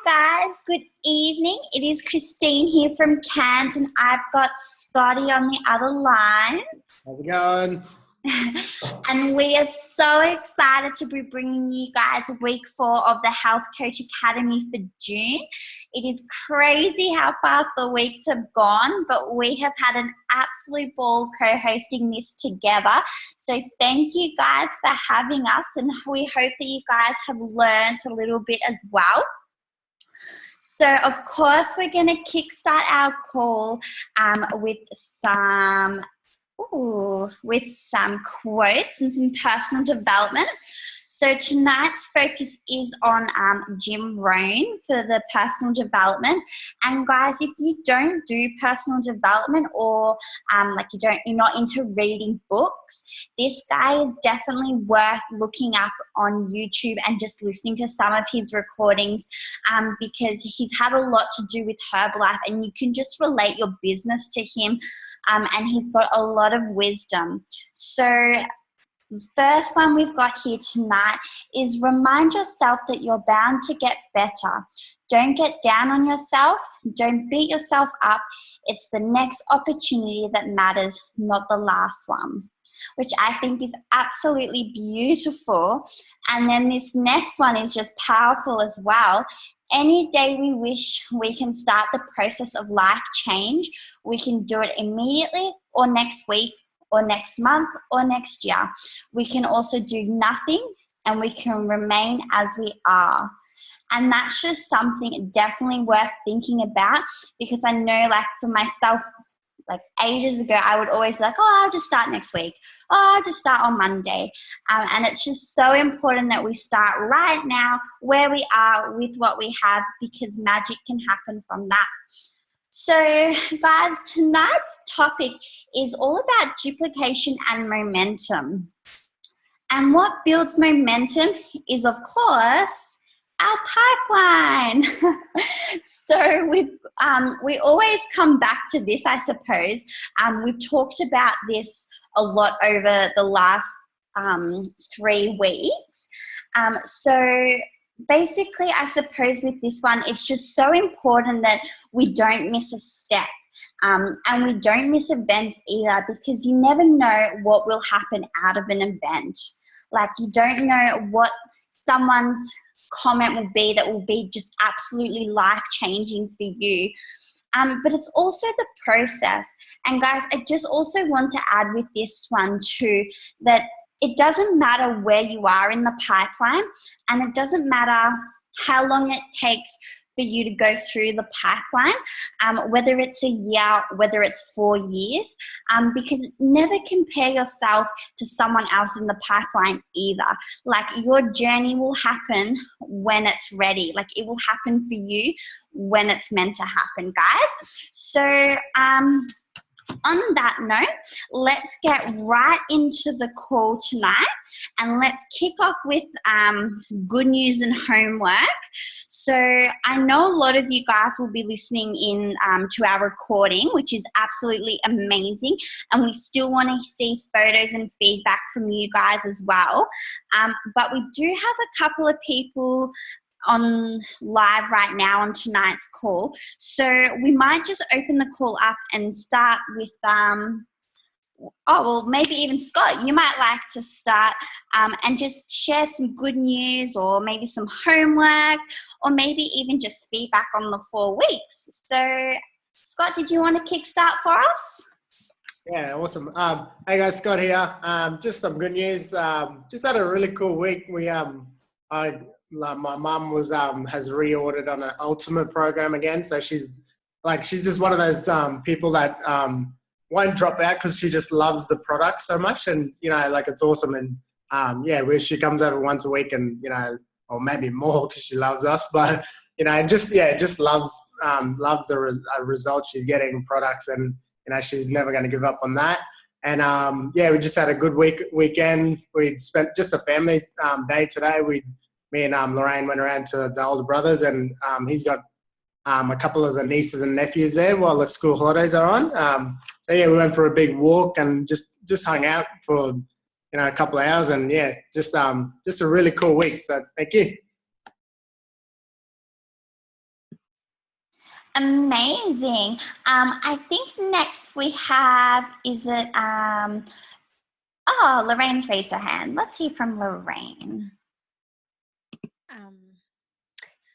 guys, good evening. It is Christine here from Cairns and I've got Scotty on the other line. How's it going? And we are so excited to be bringing you guys week 4 of the Health Coach Academy for June. It is crazy how fast the weeks have gone, but we have had an absolute ball co-hosting this together. So thank you guys for having us, and we hope that you guys have learned a little bit as well. So, of course, we're going to kickstart our call with some quotes and some personal development. So tonight's focus is on Jim Rohn for the personal development. And guys, if you don't do personal development or you're not into reading books, this guy is definitely worth looking up on YouTube and just listening to some of his recordings because he's had a lot to do with Herbalife, and you can just relate your business to him, and he's got a lot of wisdom. So the first one we've got here tonight is remind yourself that you're bound to get better. Don't get down on yourself. Don't beat yourself up. It's the next opportunity that matters, not the last one, which I think is absolutely beautiful. And then this next one is just powerful as well. Any day we wish we can start the process of life change, we can do it immediately or next week, or next month, or next year. We can also do nothing, and we can remain as we are. And that's just something definitely worth thinking about, because I know, like, for myself, like ages ago, I would always be like, oh, I'll just start next week. Oh, I'll just start on Monday. And it's just so important that we start right now where we are with what we have, because magic can happen from that. So guys, tonight's topic is all about duplication and momentum. And what builds momentum is, of course, our pipeline. So we always come back to this, I suppose. We've talked about this a lot over the last 3 weeks. So basically, I suppose with this one, it's just so important that we don't miss a step, and we don't miss events either, because you never know what will happen out of an event. Like, you don't know what someone's comment will be that will be just absolutely life-changing for you. But it's also the process. And guys, I just also want to add with this one too, that it doesn't matter where you are in the pipeline, and it doesn't matter how long it takes for you to go through the pipeline, whether it's a year, whether it's 4 years, because never compare yourself to someone else in the pipeline either. Like, your journey will happen when it's ready. Like, it will happen for you when it's meant to happen, guys. So, on that note, let's get right into the call tonight, and let's kick off with some good news and homework. So I know a lot of you guys will be listening in to our recording, which is absolutely amazing, and we still want to see photos and feedback from you guys as well. But we do have a couple of people on live right now on tonight's call, so we might just open the call up and start with maybe even Scott, you might like to start and just share some good news, or maybe some homework, or maybe even just feedback on the 4 weeks. So Scott, did you want to kickstart for us? Yeah, awesome. Hey guys, Scott here. Just some good news. Just had a really cool week. My mum has reordered on an ultimate program again, so she's just one of those people that won't drop out because she just loves the product so much, and it's awesome. And where she comes over once a week, and or maybe more because she loves us, but just loves the results she's getting in products, and she's never going to give up on that. And we just had a good weekend. We spent just a family day today. Me and Lorraine went around to the older brothers, and he's got a couple of the nieces and nephews there while the school holidays are on. We went for a big walk and just hung out for a couple of hours, and just a really cool week. So thank you. Amazing. I think next we have, Lorraine's raised her hand. Let's hear from Lorraine.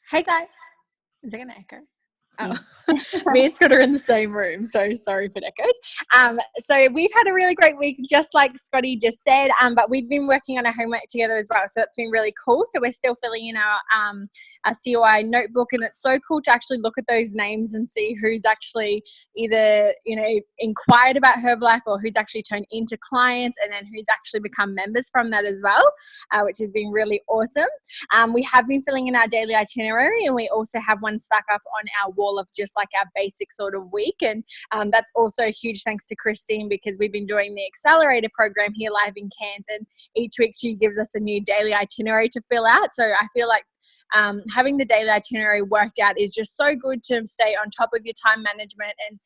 Hey guys, is it going to echo? Oh, me and Scott are in the same room, so sorry if it echoes. So we've had a really great week, just like Scotty just said, but we've been working on our homework together as well, so that's been really cool. So we're still filling in our COI notebook, and it's so cool to actually look at those names and see who's actually either, inquired about Herbalife or who's actually turned into clients, and then who's actually become members from that as well, which has been really awesome. We have been filling in our daily itinerary, and we also have one stuck up on our wall of just like our basic sort of week, and that's also a huge thanks to Christine, because we've been doing the accelerator program here live in Cairns, and each week she gives us a new daily itinerary to fill out. So I feel like having the daily itinerary worked out is just so good to stay on top of your time management. And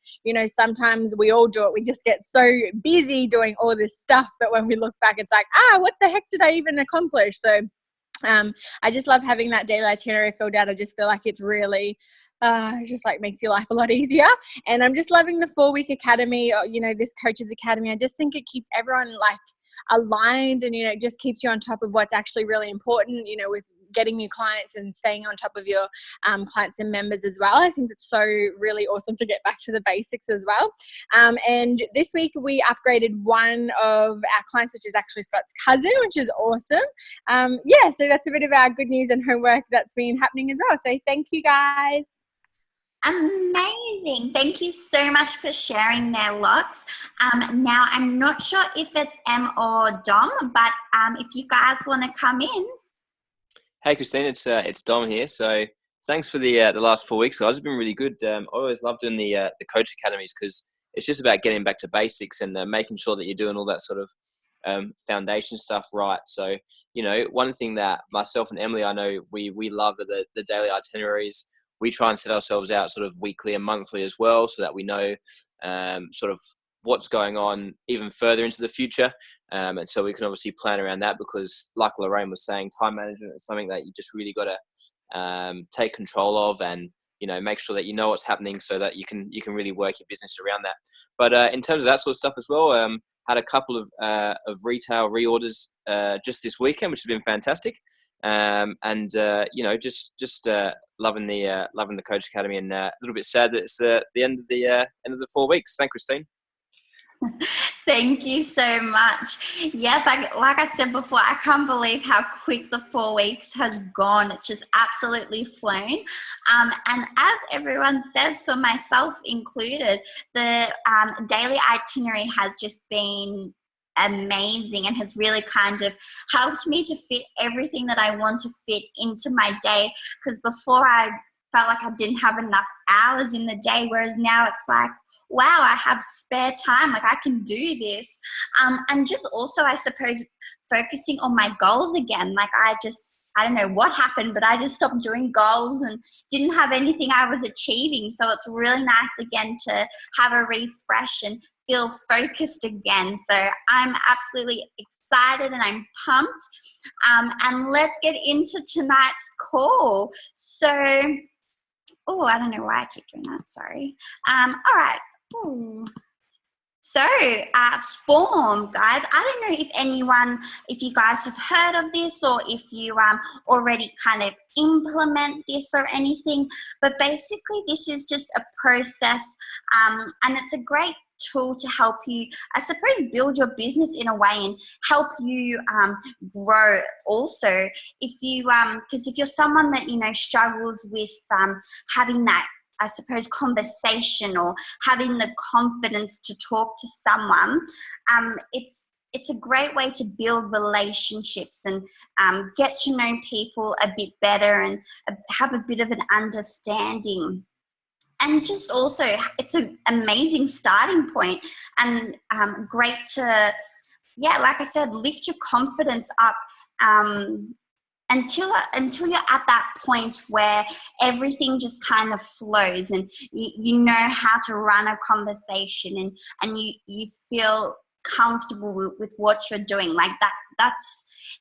sometimes we all do it, we just get so busy doing all this stuff that when we look back it's like, what the heck did I even accomplish? So I just love having that daily itinerary filled out. I just feel like it's really it just like makes your life a lot easier. And I'm just loving the 4-week academy, this coaches academy. I just think it keeps everyone like aligned, and it just keeps you on top of what's actually really important, with getting new clients and staying on top of your clients and members as well. I think it's so really awesome to get back to the basics as well. And this week we upgraded one of our clients, which is actually Scott's cousin, which is awesome. So that's a bit of our good news and homework that's been happening as well. So thank you guys. Amazing. Thank you so much for sharing their lots. Now, I'm not sure if it's Em or Dom, but if you guys want to come in. Hey, Christine, it's Dom here. So thanks for the last 4 weeks, guys. It's been really good. I always love doing the coach academies, because it's just about getting back to basics and making sure that you're doing all that sort of foundation stuff right. So, one thing that myself and Emily, I know we love are the daily itineraries. We try and set ourselves out sort of weekly and monthly as well, so that we know sort of what's going on even further into the future. And so we can obviously plan around that, because like Lorraine was saying, time management is something that you just really got to take control of, and make sure that you know what's happening, so that you can really work your business around that. But in terms of that sort of stuff as well, had a couple of retail reorders just this weekend, which has been fantastic. Just loving the Coach Academy, and a little bit sad that it's the end of the 4 weeks. Thank you, Christine. Thank you so much. Yes, like I said before, I can't believe how quick the 4 weeks has gone. It's just absolutely flown. And as everyone says, for myself included, the daily itinerary has just been amazing, and has really kind of helped me to fit everything that I want to fit into my day, because before I felt like I didn't have enough hours in the day, whereas now it's like, wow, I have spare time, like I can do this. And just also, I suppose, focusing on my goals again. Like I don't know what happened, but I just stopped doing goals and didn't have anything I was achieving. So it's really nice again to have a refresh and feel focused again. So I'm absolutely excited and I'm pumped. And let's get into tonight's call. So, I don't know why I keep doing that. Sorry. All right. Ooh. So, form, guys. I don't know if you guys have heard of this, or if you already kind of implement this or anything, but basically this is just a process, and it's a great tool to help you, I suppose, build your business in a way and help you grow also. If you because if you're someone that struggles with having that, I suppose, conversation, or having the confidence to talk to someone, it's a great way to build relationships and get to know people a bit better and have a bit of an understanding. And just also, it's an amazing starting point, and great to, like I said, lift your confidence up until you're at that point where everything just kind of flows, and you know how to run a conversation, and you feel comfortable with what you're doing. Like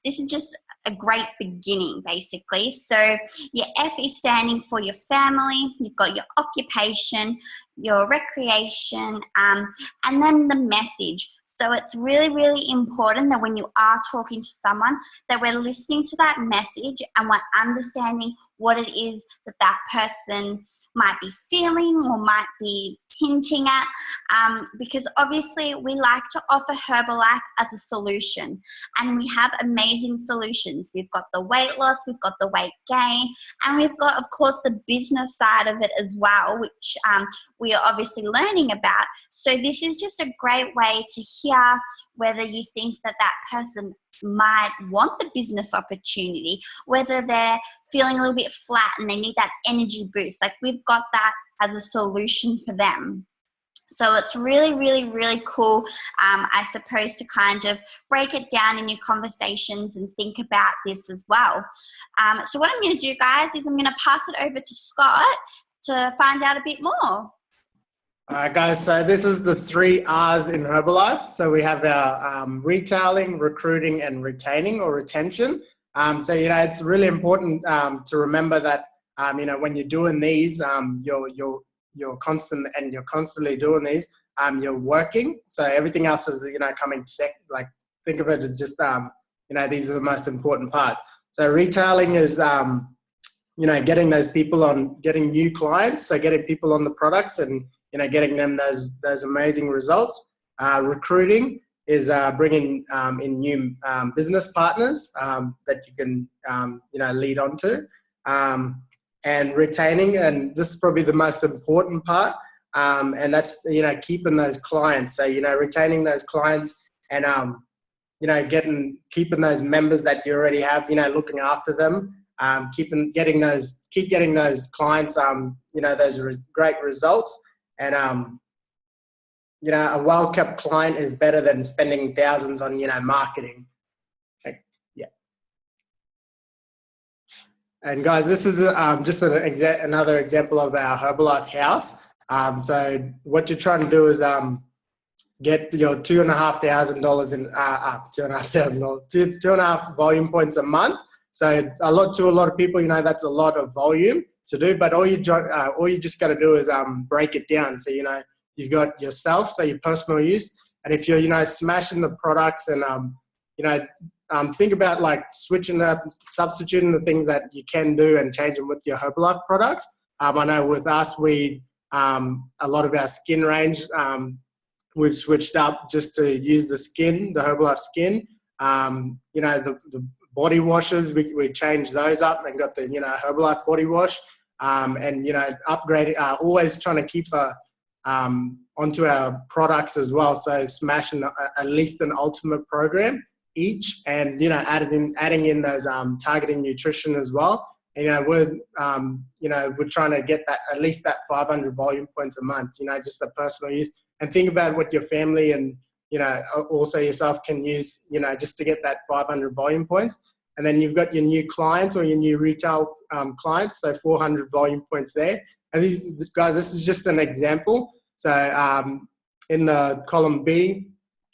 this is just a great beginning, basically. So your F is standing for your family, you've got your occupation, your recreation, and then the message. So it's really, really important that when you are talking to someone, that we're listening to that message and we're understanding what it is that that person might be feeling or might be hinting at, because obviously we like to offer Herbalife as a solution, and we have amazing solutions. We've got the weight loss, we've got the weight gain, and we've got, of course, the business side of it as well, which we are obviously learning about. So this is just a great way to hear whether you think that that person might want the business opportunity, whether they're feeling a little bit flat and they need that energy boost. Like, we've got that as a solution for them. So it's really, really, really cool, I suppose, to kind of break it down in your conversations and think about this as well. So what I'm going to do, guys, is I'm going to pass it over to Scott to find out a bit more. All right, guys, so this is the 3 R's in Herbalife. So we have our retailing, recruiting, and retaining, or retention. So, it's really important to remember that, when you're doing these, you're constantly doing these, you're working. So everything else is, coming second. Like, think of it as just, these are the most important parts. So retailing is, getting those people on, getting new clients. So getting people on the products and, getting them those amazing results. Recruiting is bringing in new business partners that you can, lead on to. And retaining, and this is probably the most important part, and that's, keeping those clients. So, retaining those clients and, keeping those members that you already have, looking after them, keep getting those clients, those great results. And, a well-kept client is better than spending thousands on, marketing. Yeah. And guys, this is just another example of our Herbalife house. So what you're trying to do is get your $2,500 in $2,500 volume points a month. So to a lot of people, that's a lot of volume to do. But all you just got to do is break it down. So you've got yourself, so your personal use, and if you're smashing the products and think about like switching up, substituting the things that you can do and change them with your Herbalife products. I know with us, a lot of our skin range, we've switched up just to use the Herbalife skin. The body washes, we changed those up and got the, Herbalife body wash. And, upgrading, always trying to keep onto our products as well. So smashing at least an ultimate program each, and adding in those targeting nutrition as well. And we're trying to get that at least that 500 volume points a month. Just the personal use, and think about what your family and also yourself can use. Just to get that 500 volume points, and then you've got your new clients or your new retail clients. So 400 volume points there. And these guys, this is just an example. So in the column B,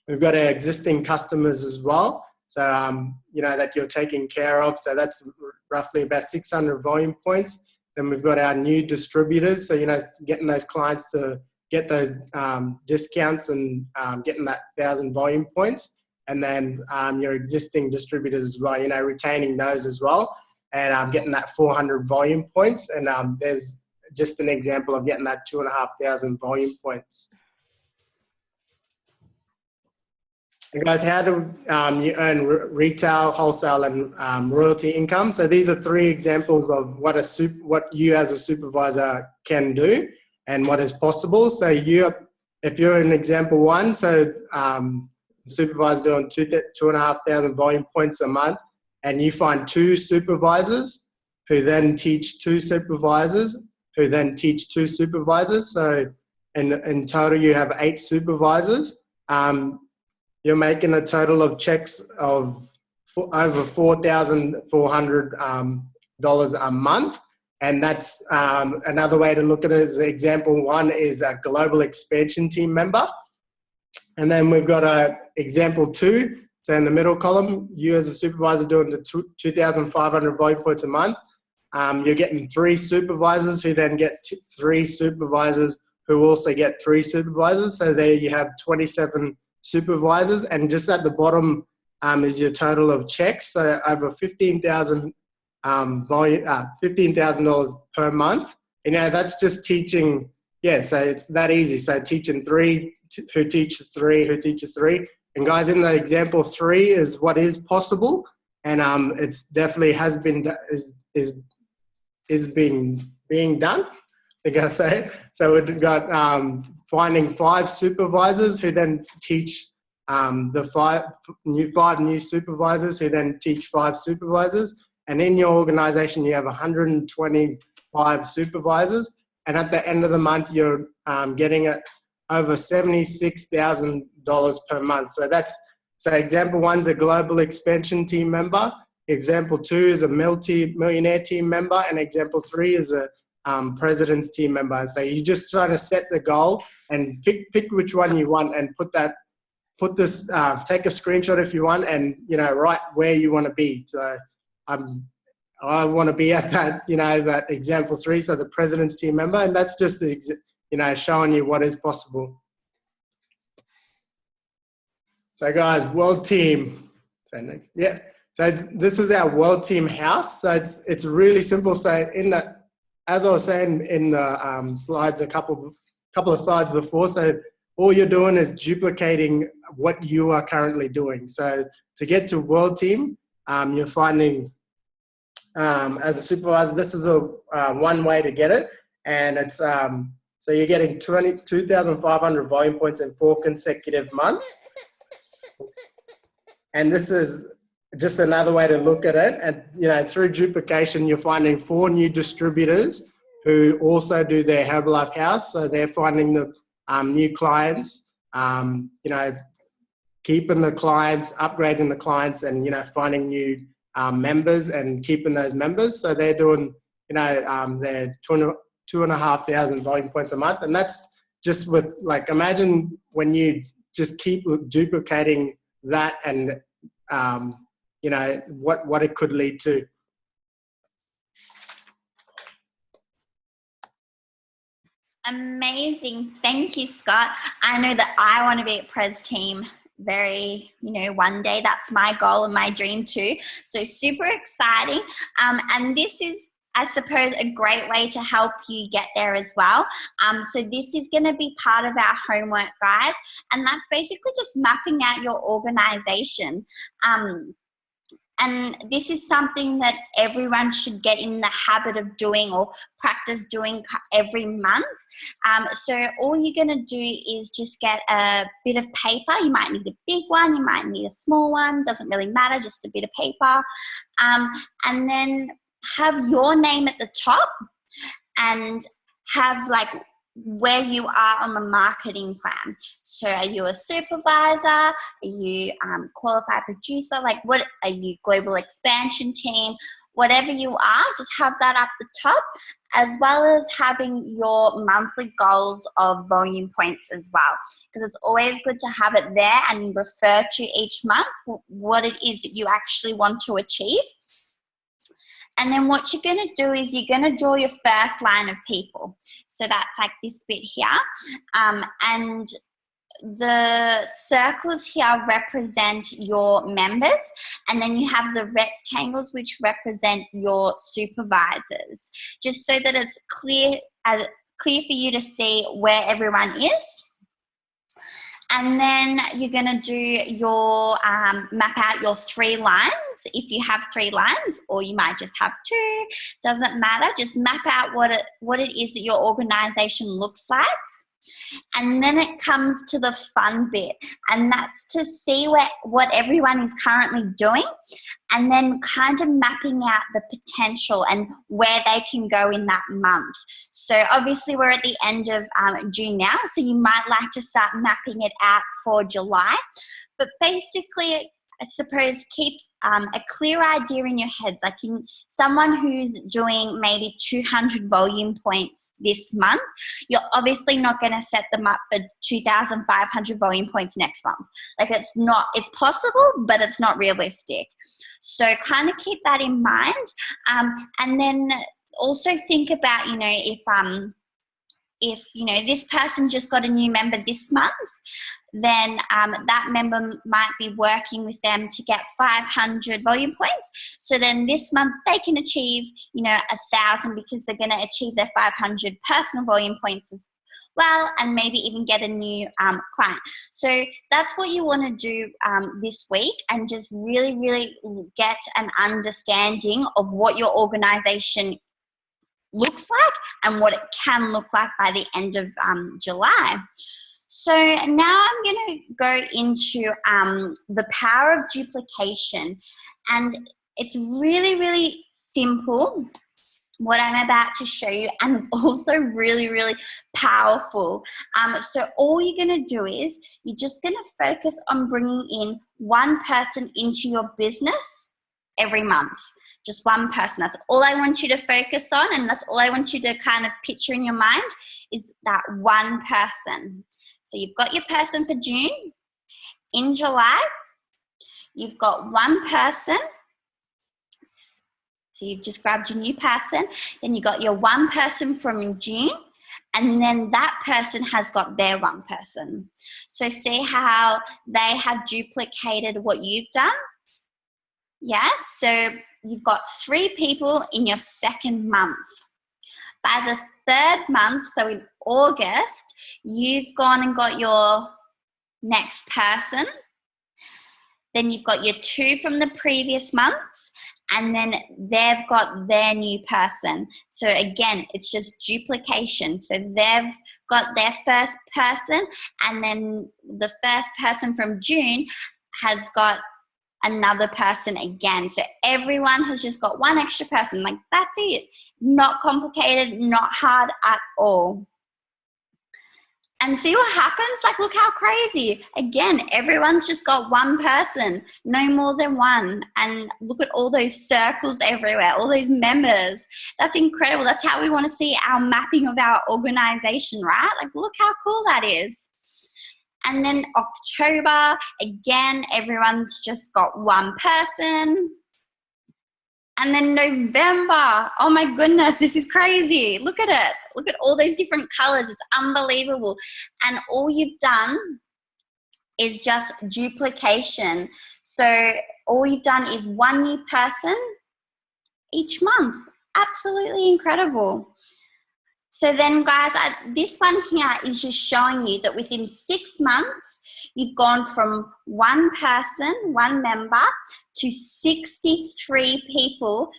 we've got our existing customers as well. So, that you're taking care of. So that's roughly about 600 volume points. Then we've got our new distributors. So, getting those clients to get those discounts and getting that 1,000 volume points. And then your existing distributors as well, retaining those as well. And getting that 400 volume points. And there's just an example of getting that 2,500 volume points. And guys, how do you earn retail, wholesale, and royalty income? So these are 3 examples of what you as a supervisor can do and what is possible. So if you're in example 1, so supervisor doing 2,500 volume points a month, and you find 2 supervisors who then teach 2 supervisors who then teach 2 supervisors. So in total, you have 8 supervisors. You're making a total of checks of over $4,400 a month. And that's another way to look at it is example 1 is a global expansion team member. And then we've got example 2. So in the middle column, you as a supervisor doing the 2,500 volume points a month. You're getting 3 supervisors who then get 3 supervisors who also get 3 supervisors. So there you have 27 supervisors. And just at the bottom is your total of checks. So over $15,000 $15,000 per month. You know, that's just teaching. Yeah, so it's that easy. So teaching 3 who teaches 3 who teaches 3. And guys, in the example 3 is what is possible, and it's definitely has been is being done. I think I say it. So we've got finding 5 supervisors who then teach the 5 new supervisors who then teach 5 supervisors. And in your organization, you have 125 supervisors. And at the end of the month, you're getting over $76,000 per month. So example 1's a global expansion team member. Example 2 is a millionaire team member. And example 3 is a president's team member. So you're just trying to set the goal and pick which one you want and take a screenshot if you want, and, you know, write where you want to be. So I want to be at that, you know, that example 3, so the president's team member, and that's just showing you what is possible. So guys, world team. So next, yeah. So this is our world team house. So it's really simple. So as I was saying in the slides, a couple of slides before, so all you're doing is duplicating what you are currently doing. So to get to world team, you're finding as a supervisor, this is one way to get it, and it's so you're getting 2,500 volume points in 4 consecutive months, and this is just another way to look at it. And, you know, through duplication, you're finding 4 new distributors who also do their Herbalife house, so they're finding the new clients, you know, keeping the clients, upgrading the clients, and, you know, finding new members and keeping those members. So they're doing, you know, their 2,500 volume points a month. And that's just with, like, imagine when you just keep duplicating that and, you know, what it could lead to. Amazing. Thank you, Scott. I know that I want to be at Pres team one day. That's my goal and my dream too. So super exciting. And this is, I suppose, a great way to help you get there as well. So this is going to be part of our homework, guys. And that's basically just mapping out your organization. And this is something that everyone should get in the habit of doing or practice doing every month. So all you're going to do is just get a bit of paper. You might need a big one, you might need a small one, doesn't really matter, just a bit of paper. And then have your name at the top and have like where you are on the marketing plan. So are you a supervisor? Are you qualified producer? Like, what are you, global expansion team? Whatever you are, just have that up the top, as well as having your monthly goals of volume points as well, because it's always good to have it there and refer to each month what it is that you actually want to achieve. And then what you're going to do is you're going to draw your first line of people. So that's like this bit here. And the circles here represent your members. And then you have the rectangles which represent your supervisors. Just so that it's clear for you to see where everyone is. And then you're going to do your map out your 3 lines if you have 3 lines, or you might just have 2. Doesn't matter. Just map out what it is that your organization looks like. And then it comes to the fun bit, and that's to see what everyone is currently doing, and then kind of mapping out the potential and where they can go in that month. So obviously we're at the end of June now, so you might like to start mapping it out for July. But basically I suppose keep a clear idea in your head. Like someone who's doing maybe 200 volume points this month, you're obviously not going to set them up for 2,500 volume points next month. Like it's possible, but it's not realistic. So kind of keep that in mind. And then also think about, if this person just got a new member this month, then that member might be working with them to get 500 volume points. So then this month they can achieve 1,000 because they're going to achieve their 500 personal volume points as well, and maybe even get a new client. So that's what you want to do this week, and just really, really get an understanding of what your organization looks like and what it can look like by the end of July. So now I'm going to go into the power of duplication, and it's really, really simple what I'm about to show you, and it's also really, really powerful. So all you're going to do is you're just going to focus on bringing in one person into your business every month. Just one person. That's all I want you to focus on, and that's all I want you to kind of picture in your mind is that one person. So you've got your person for June. In July, you've got one person. So you've just grabbed your new person. Then you got your one person from June, and then that person has got their one person. So see how they have duplicated what you've done? Yeah, so you've got 3 people in your second month. By the third month, so in August, you've gone and got your next person. Then you've got your 2 from the previous months, and then they've got their new person. So again, it's just duplication. So they've got their first person, and then the first person from June has got another person again. So everyone has just got one extra person. Like, that's it. Not complicated, not hard at all. And see what happens? Like, look how crazy. Again, everyone's just got one person, no more than one. And look at all those circles everywhere, all those members. That's incredible. That's how we want to see our mapping of our organization, right? Like, look how cool that is. And then October, again, everyone's just got one person. And then November, oh my goodness, this is crazy. Look at it. Look at all those different colors. It's unbelievable. And all you've done is just duplication. So all you've done is one new person each month. Absolutely incredible. So then, guys, this one here is just showing you that within 6 months, you've gone from one person, one member, to 63 people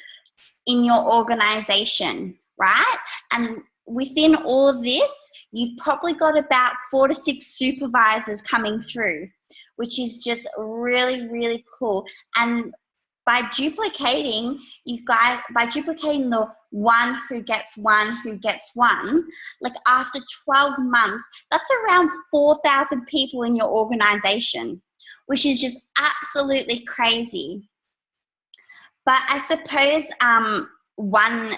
in your organization, right? And within all of this, you've probably got about 4 to 6 supervisors coming through, which is just really, really cool. And by duplicating, the one who gets one, like after 12 months, that's around 4,000 people in your organization, which is just absolutely crazy. But I suppose one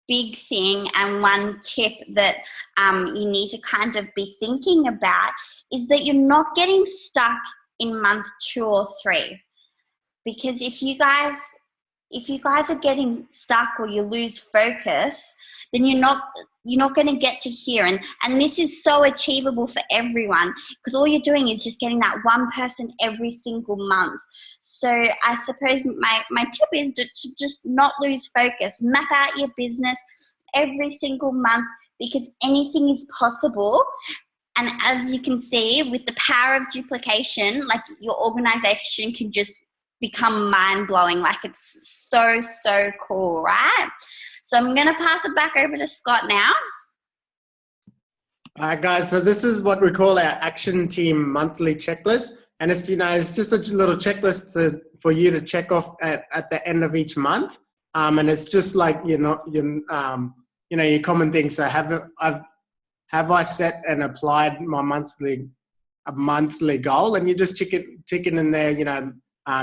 big thing and one tip that you need to kind of be thinking about is that you're not getting stuck in month 2 or 3. Because if you guys are getting stuck or you lose focus, then you're not going to get to here. And this is so achievable for everyone, because all you're doing is just getting that one person every single month. So I suppose my tip is to just not lose focus. Map out your business every single month, because anything is possible. And as you can see, with the power of duplication, like, your organization can just become mind-blowing. Like, it's so, so cool, right? So I'm going to pass it back over to Scott now. All right, guys. So this is what we call our Action Team monthly checklist. And it's just a little checklist for you to check off at the end of each month. And it's just like, your common things. So have I set and applied my monthly goal? And you just tick it in there,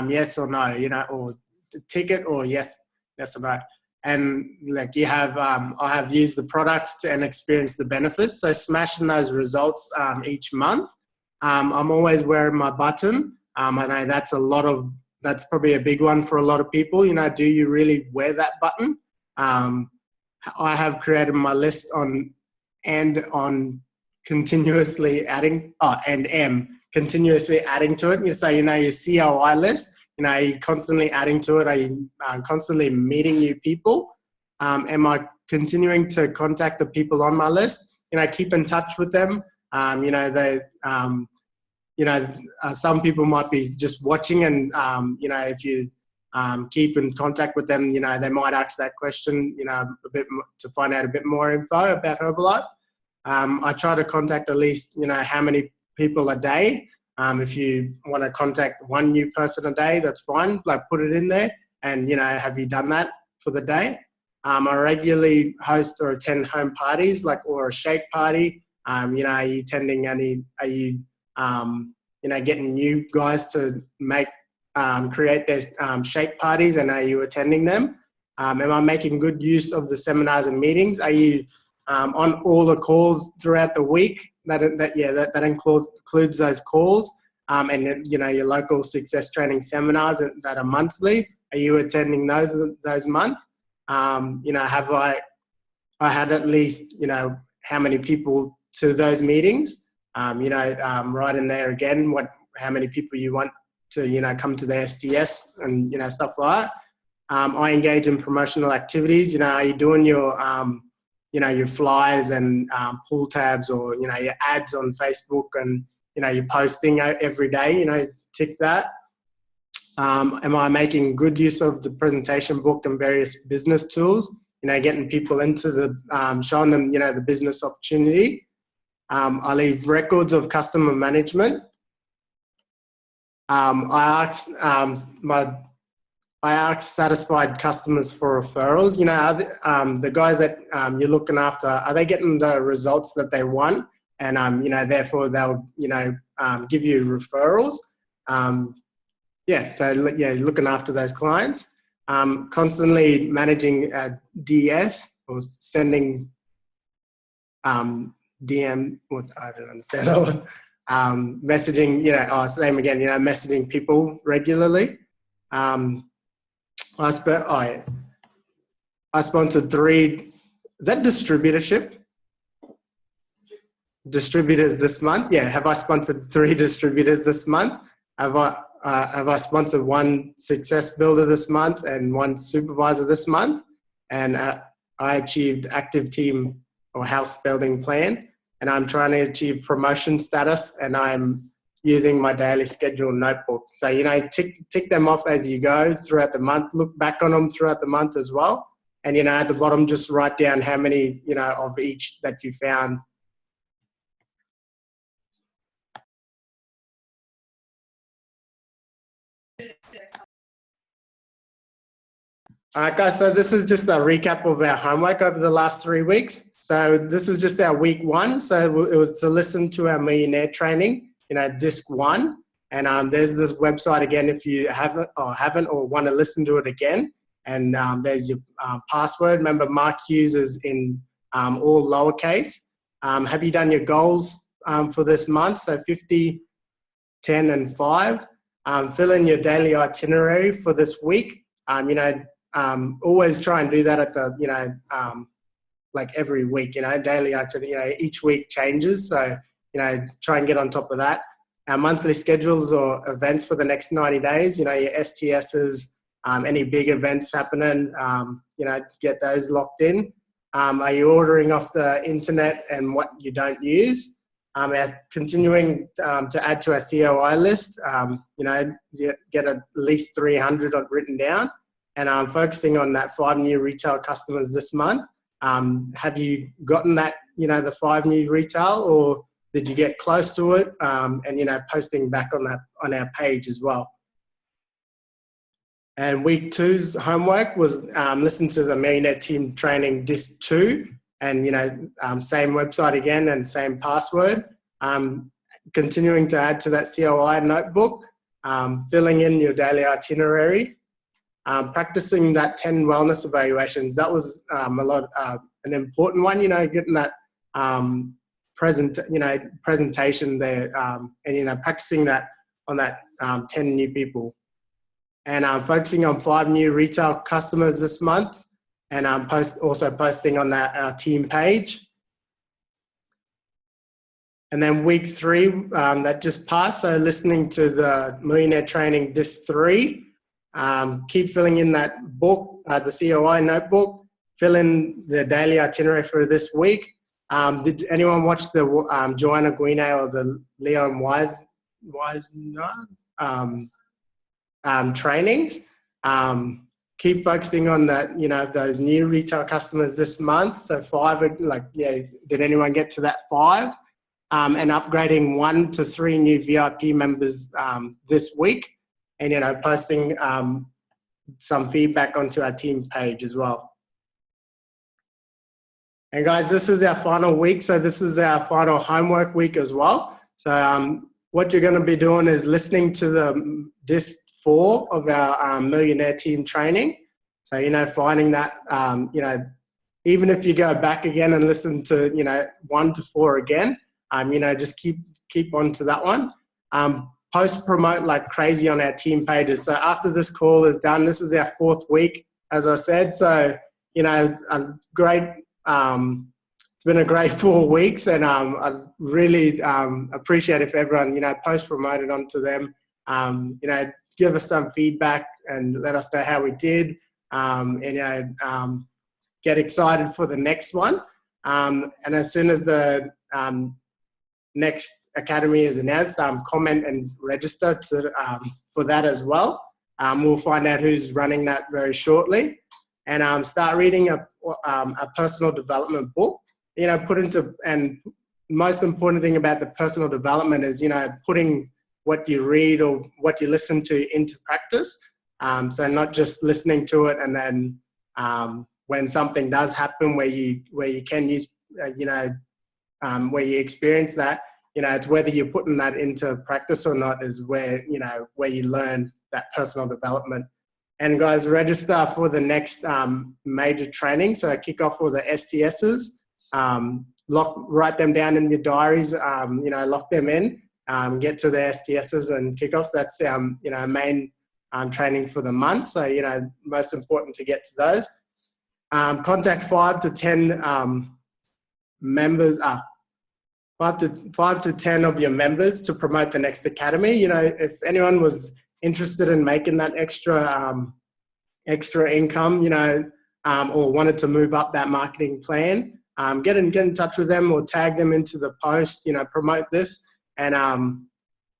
yes or no, or tick it or yes or no. And like I have used the products and experienced the benefits. So smashing those results each month. I'm always wearing my button. I know that's probably a big one for a lot of people. Do you really wear that button? I have created my list on continuously adding, continuously adding to it. So, your COI list, are you constantly adding to it? Are you constantly meeting new people? Am I continuing to contact the people on my list? Keep in touch with them. Some people might be just watching and, if you keep in contact with them, they might ask that question, a bit to find out a bit more info about Herbalife. I try to contact at least, how many people a day. If you want to contact one new person a day, that's fine. Like put it in there and, have you done that for the day? I regularly host or attend home parties or a shake party. Are you attending getting new guys to create their shake parties, and are you attending them? Am I making good use of the seminars and meetings? Are you on all the calls throughout the week? That includes those calls, and your local success training seminars that are monthly. Are you attending those months? Have I had at least how many people to those meetings? Right in there again, how many people you want to come to the STS and stuff like that. I engage in promotional activities. Are you doing your your flyers and pull tabs, or your ads on Facebook, and you're posting every day? Tick that. Am I making good use of the presentation book and various business tools? Getting people into showing them the business opportunity. I leave records of customer management. I ask satisfied customers for referrals. The guys that you're looking after, are they getting the results that they want? And therefore they'll give you referrals. Looking after those clients. Constantly managing DS or sending DM. I don't understand that one. Messaging, same again, messaging people regularly. I sponsored 3, is that distributorship? Distributors this month? Yeah, have I sponsored 3 distributors this month? Have I sponsored 1 success builder this month and 1 supervisor this month? And I achieved active team or house building plan. And I'm trying to achieve promotion status, and I'm using my daily schedule notebook. So, tick them off as you go throughout the month. Look back on them throughout the month as well. And, at the bottom, just write down how many, of each that you found. All right, guys, so this is just a recap of our homework over the last 3 weeks. So this is just our week 1. So it was to listen to our millionaire training, disc 1. And there's this website again if you haven't or want to listen to it again. And there's your password. Remember, Mark Hughes is in all lowercase. Have you done your goals for this month? So 50, 10, and 5. Fill in your daily itinerary for this week. Always try and do that at the, like every week, daily itinerary, each week changes. So, try and get on top of that. Our monthly schedules or events for the next 90 days, your STSs, any big events happening, get those locked in. Are you ordering off the internet and what you don't use? Continuing to add to our COI list, get at least 300 written down. And I'm focusing on that 5 new retail customers this month. Have you gotten that, the 5 new retail, or did you get close to it? And, posting back on that on our page as well. And week 2's homework was listen to the Millionaire Team Training Disc 2, and, same website again and same password. Continuing to add to that COI notebook. filling in your daily itinerary, practicing that 10 wellness evaluations. That was an important one, getting that presentation there, and practicing that on that 10 new people, and focusing on 5 new retail customers this month, and also posting on that team page. And then week 3 that just passed, so listening to the Millionaire Training Disc 3, keep filling in that book, the COI notebook, fill in the daily itinerary for this week. Did anyone watch the Joanna Guine or the Leon Wisner trainings? Keep focusing on that, those new retail customers this month. So 5, did anyone get to that 5? And upgrading 1 to 3 new VIP members this week, and posting some feedback onto our team page as well. And guys, this is our final week, so this is our final homework week as well. So what you're going to be doing is listening to the Disc 4 of our Millionaire Team training. So finding that even if you go back again and listen to 1 to 4 again. Just keep on to that one. Post promote like crazy on our team pages. So after this call is done, this is our 4th week, as I said. So, a great, it's been a great 4 weeks, and I really appreciate if everyone, post promoted onto them, give us some feedback and let us know how we did, get excited for the next one. And as soon as the next academy is announced, comment and register for that as well. We'll find out who's running that very shortly, and start reading a personal development book. And most important thing about the personal development is putting what you read or what you listen to into practice. So not just listening to it and then when something does happen where you can use where you experience that, it's whether you're putting that into practice or not is where you learn that personal development. And guys, register for the next major training. So kick off all the STSs, write them down in your diaries, lock them in, get to the STSs and kickoffs. That's main training for the month. So, most important to get to those. Contact 5 to 10 members, 5 to 10 of your members to promote the next academy. If anyone was interested in making that extra income, or wanted to move up that marketing plan, get in touch with them or tag them into the post, promote this, and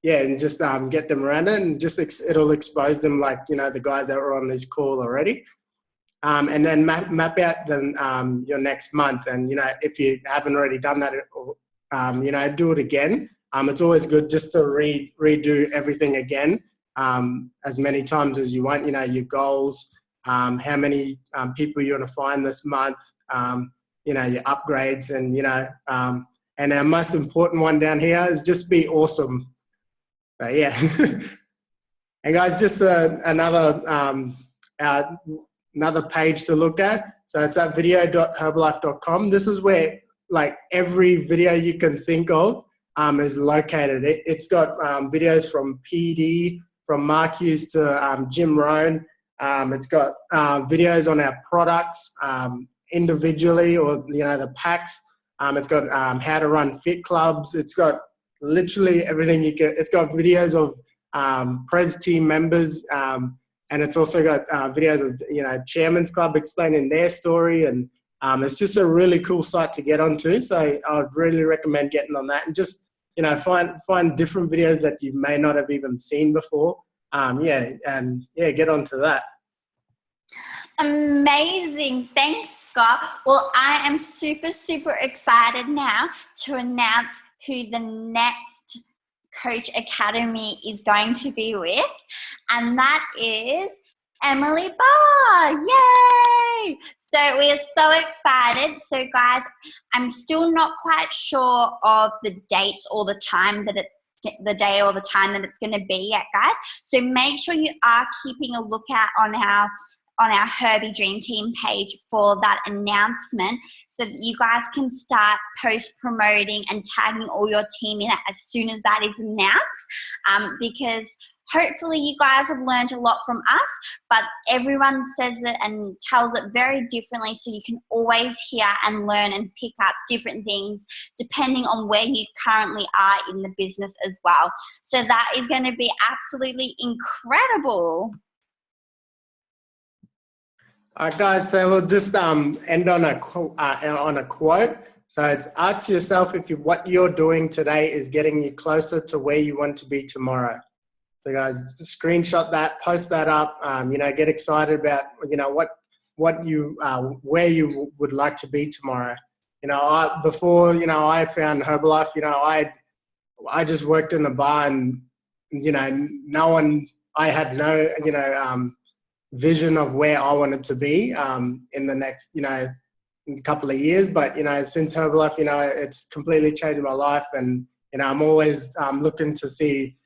and just get them around it, and just it'll expose them like, the guys that were on this call already. And then map out your next month. And, if you haven't already done that, do it again. It's always good just to redo everything again, as many times as you want, your goals, how many people you want to find this month, your upgrades, and, and our most important one down here is just be awesome. But yeah. And guys, just another page to look at. So it's at video.herbalife.com. This is where every video you can think of is located. It's got videos from PD, from Mark Hughes to Jim Rohn. It's got videos on our products individually, or the packs. It's got how to run fit clubs. It's got literally everything you can. It's got videos of Pres team members, and it's also got videos of Chairman's Club explaining their story, and it's just a really cool site to get onto. So I would really recommend getting on that and just find different videos that you may not have even seen before. Get onto that. Amazing. Thanks, Scott. Well, I am super, super excited now to announce who the next Coach Academy is going to be with, and that is Emily Barr. Yay! So we are so excited. So guys, I'm still not quite sure of the dates or the time that it's the day or the time that it's going to be yet, guys. So make sure you are keeping a lookout on our Herbie Dream Team page for that announcement, so that you guys can start post-promoting and tagging all your team in it as soon as that is announced, because hopefully you guys have learned a lot from us, but everyone says it and tells it very differently, so you can always hear and learn and pick up different things depending on where you currently are in the business as well. So that is going to be absolutely incredible. All right, guys, so we'll just end on a quote. So it's, ask yourself if what you're doing today is getting you closer to where you want to be tomorrow. So guys, screenshot that, post that up, get excited about, where you would like to be tomorrow. Before I found Herbalife, I just worked in a bar, and, I had no, vision of where I wanted to be in the next, couple of years. But, since Herbalife, it's completely changed my life. And, I'm always looking to see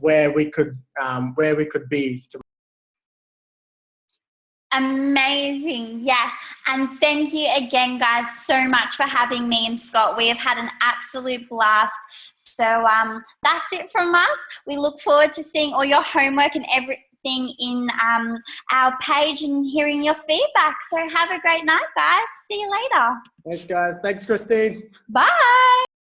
where we could be. Amazing. Yes. And thank you again, guys, so much for having me and Scott. We have had an absolute blast. So that's it from us. We look forward to seeing all your homework and everything in our page and hearing your feedback. So have a great night, guys. See you later. Thanks, guys. Thanks, Christine. Bye.